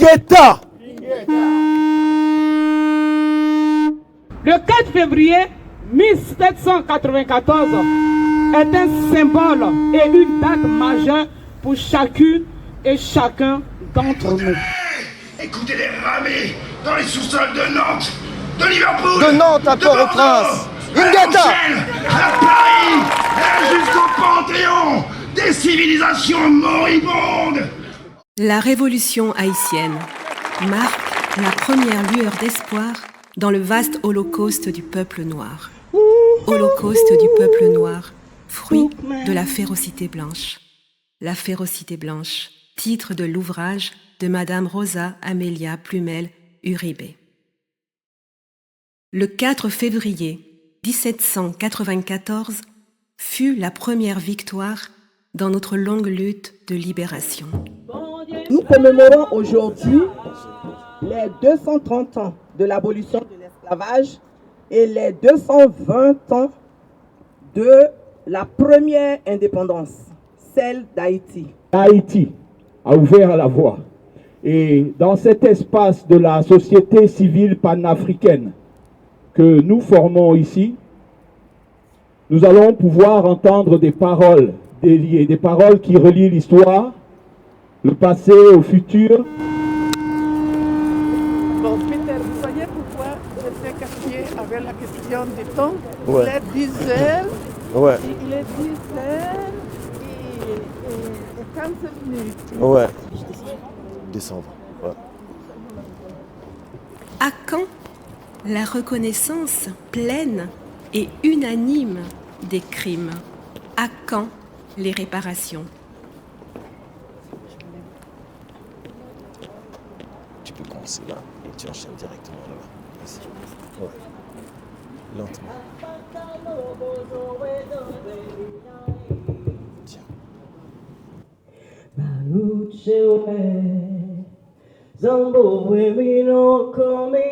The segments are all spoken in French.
Ingeta. Le 4 février 1794 est un symbole et une date majeure pour chacune et chacun d'entre nous. Écoutez les ramés dans les sous-sols de Nantes, de Liverpool, De Nantes à Port-au-Prince. Ingeta. à Paris, et jusqu'au Panthéon des civilisations moribondes. La révolution haïtienne marque la première lueur d'espoir dans le vaste holocauste du peuple noir. Holocauste du peuple noir, fruit de la férocité blanche. La férocité blanche, titre de l'ouvrage de Madame Rosa Amelia Plumel Uribe. Le 4 février 1794 fut la première victoire dans notre longue lutte de libération. Nous commémorons aujourd'hui les 230 ans de l'abolition de l'esclavage et les 220 ans de la première indépendance, celle d'Haïti. Haïti a ouvert la voie. Et dans cet espace de la société civile panafricaine que nous formons ici, nous allons pouvoir entendre des paroles déliées, des paroles qui relient l'histoire, le passé au futur. Bon, Peter, vous voyez pourquoi je sais caché avec la question du temps. Ouais. Il est 10 heures. Ouais. Il est 10 heures et 15 minutes. Ouais. Décembre. Ouais. À quand la reconnaissance pleine et unanime des crimes? À quand les réparations? Tu peux commencer là et tu enchaînes directement là-bas. Vas-y. Ouais. Lentement. Tiens. Zambo wemino komi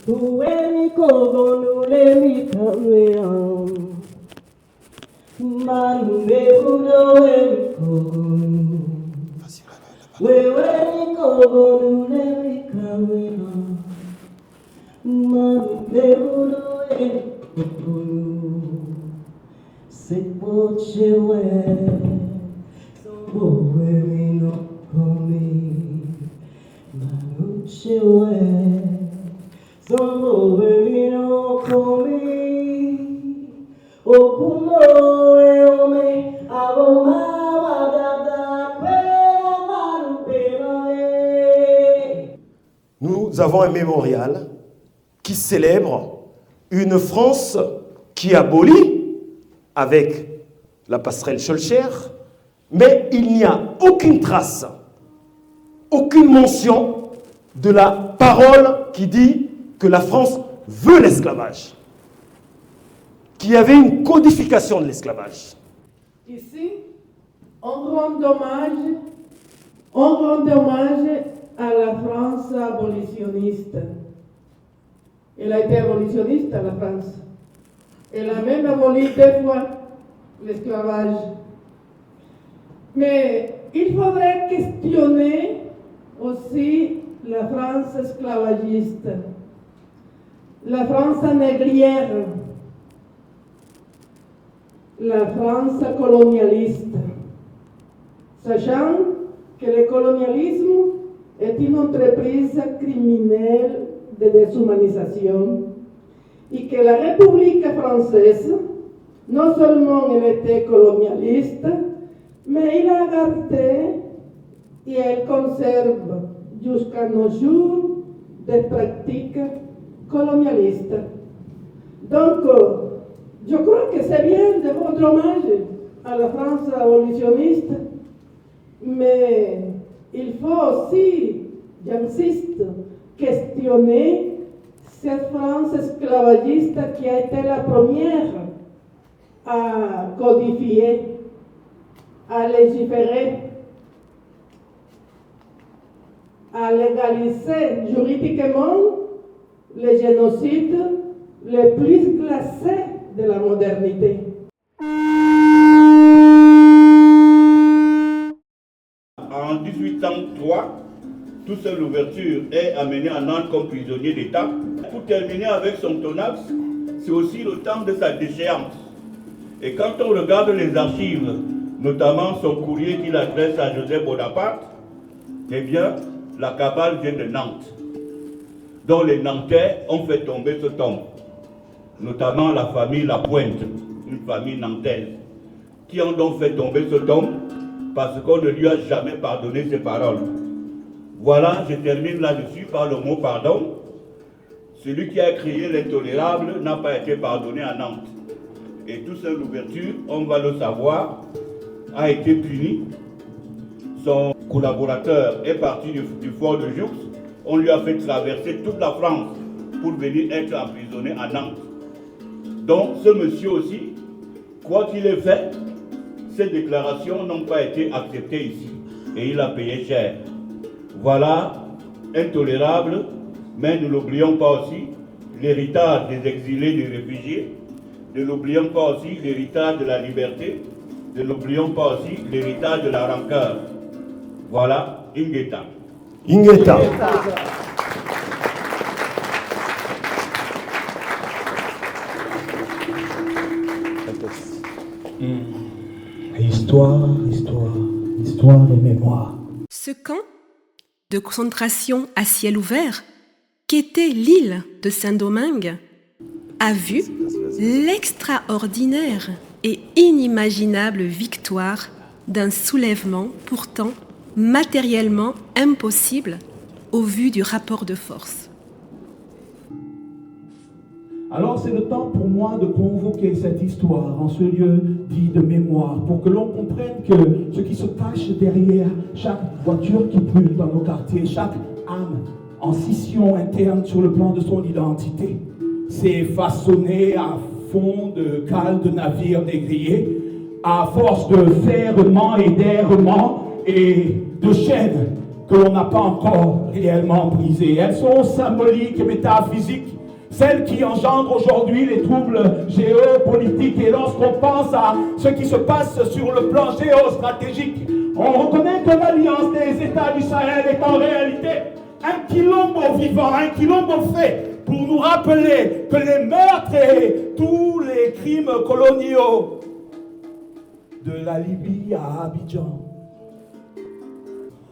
Uweni kogo nule mitameam Manu udo weni kogo Weweni kogo nule mitameam Manu udo weni kogo Sepochewe Zambo wemino komi Manuchewe Zambo wemino komi Okuno eome Aboma wadada Kwea manupenae. Nous avons un mémorial qui célèbre une France qui abolit avec la passerelle Schœlcher, mais il n'y a aucune trace, aucune mention de la parole qui dit que la France veut l'esclavage, qu'il y avait une codification de l'esclavage. Ici, on rend hommage à la France abolitionniste. Elle a été abolitionniste à la France. Elle a même aboli 2 fois l'esclavage. Mais il faudrait questionner aussi la France esclavagiste, la France négrière, la France colonialiste, sachant que le colonialisme est une entreprise criminelle de déshumanisation et que la République française, non seulement elle était colonialiste, mais il a gardé et elle conserve jusqu'à nos jours des pratiques colonialistes. Donc, je crois que c'est bien de rendre hommage à la France abolitionniste, mais il faut aussi, j'insiste, questionner cette France esclavagiste qui a été la première à codifier, à légiférer, à légaliser juridiquement le génocide le plus glacé de la modernité. En 18 1803, toute seule l'ouverture est amené à Nantes comme prisonnier d'État. Pour terminer avec son tonax, c'est aussi le temps de sa déchéance. Et quand on regarde les archives, notamment son courrier qu'il adresse à Joseph Bonaparte, eh bien, la cabale vient de Nantes, dont les Nantais ont fait tomber ce tombe, notamment la famille Lapointe, une famille nantaise, qui ont donc fait tomber ce tombe parce qu'on ne lui a jamais pardonné ses paroles. Voilà, je termine là-dessus par le mot pardon. Celui qui a créé l'intolérable n'a pas été pardonné à Nantes. Et tout seul l'ouverture, on va le savoir, a été puni. Son collaborateur est parti du fort de Joux. On lui a fait traverser toute la France pour venir être emprisonné à Nantes. Donc ce monsieur aussi, quoi qu'il ait fait, ces déclarations n'ont pas été acceptées ici. Et il a payé cher. Voilà, intolérable, mais ne l'oublions pas aussi, l'héritage des exilés, des réfugiés. Ne l'oublions pas aussi l'héritage de la liberté. Ne l'oublions pas aussi l'héritage de la rancœur. Voilà, Ingeta. Ingeta. Histoire, histoire, histoire et mémoire. Ce camp de concentration à ciel ouvert, qu'était l'île de Saint-Domingue, a vu l'extraordinaire et inimaginable victoire d'un soulèvement pourtant matériellement impossible au vu du rapport de force. Alors c'est le temps pour moi de convoquer cette histoire en ce lieu dit de mémoire pour que l'on comprenne que ce qui se cache derrière chaque voiture qui brûle dans nos quartiers, chaque âme en scission interne sur le plan de son identité, c'est façonné à fond de cales de navires négriers, à force de ferrement et d'errement et de chaînes que l'on n'a pas encore réellement brisées. Elles sont symboliques et métaphysiques, celles qui engendrent aujourd'hui les troubles géopolitiques. Et lorsqu'on pense à ce qui se passe sur le plan géostratégique, on reconnaît que l'alliance des États du Sahel est en réalité un quilombo vivant, un quilombo fait pour nous rappeler que les meurtres et tous les crimes coloniaux de la Libye à Abidjan.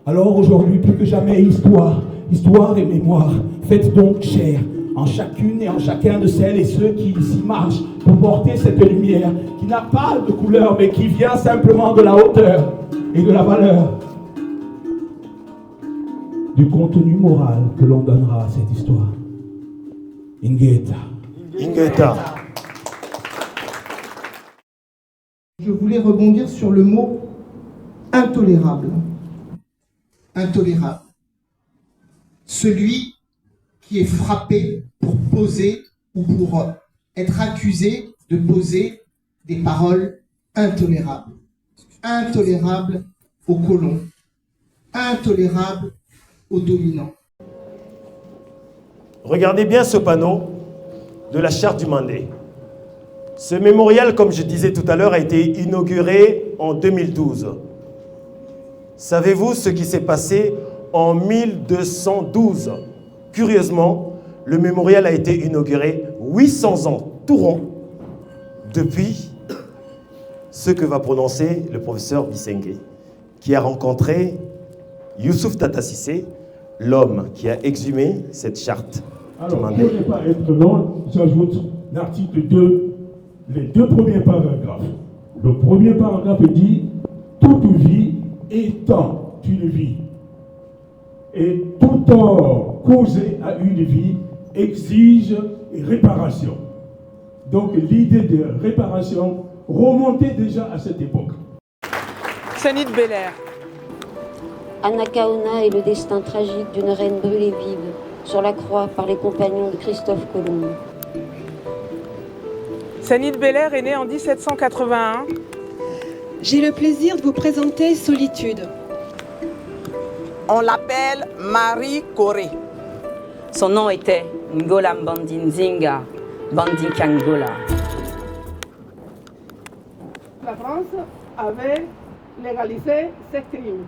Alors aujourd'hui, plus que jamais, histoire et mémoire, faites donc chair en chacune et en chacun de celles et ceux qui ici marchent pour porter cette lumière qui n'a pas de couleur mais qui vient simplement de la hauteur et de la valeur du contenu moral que l'on donnera à cette histoire. Ingeta. Ingeta. Je voulais rebondir sur le mot intolérable. Intolérable. Celui qui est frappé pour poser ou pour être accusé de poser des paroles intolérables. Intolérables aux colons. Intolérables aux dominants. Regardez bien ce panneau de la charte du Mandé. Ce mémorial, comme je disais tout à l'heure, a été inauguré en 2012. Savez-vous ce qui s'est passé en 1212? Curieusement, le mémorial a été inauguré 800 ans tout rond depuis ce que va prononcer le professeur Bissengue, qui a rencontré Youssouf Tata Cissé, l'homme qui a exhumé cette charte. Alors, pour ne pas être long, j'ajoute l'article 2, les deux premiers paragraphes. Le premier paragraphe dit « Toute vie étant une vie, et tout tort causé à une vie exige réparation. » Donc l'idée de réparation remontait déjà à cette époque. Sanit Belair. Anacaona est le destin tragique d'une reine brûlée vive sur la croix par les compagnons de Christophe Colomb. Sanit Belair est née en 1781. J'ai le plaisir de vous présenter Solitude. On l'appelle Marie Corée. Son nom était Ngola Mbandinzinga Bandikangola. La France avait légalisé ces crimes.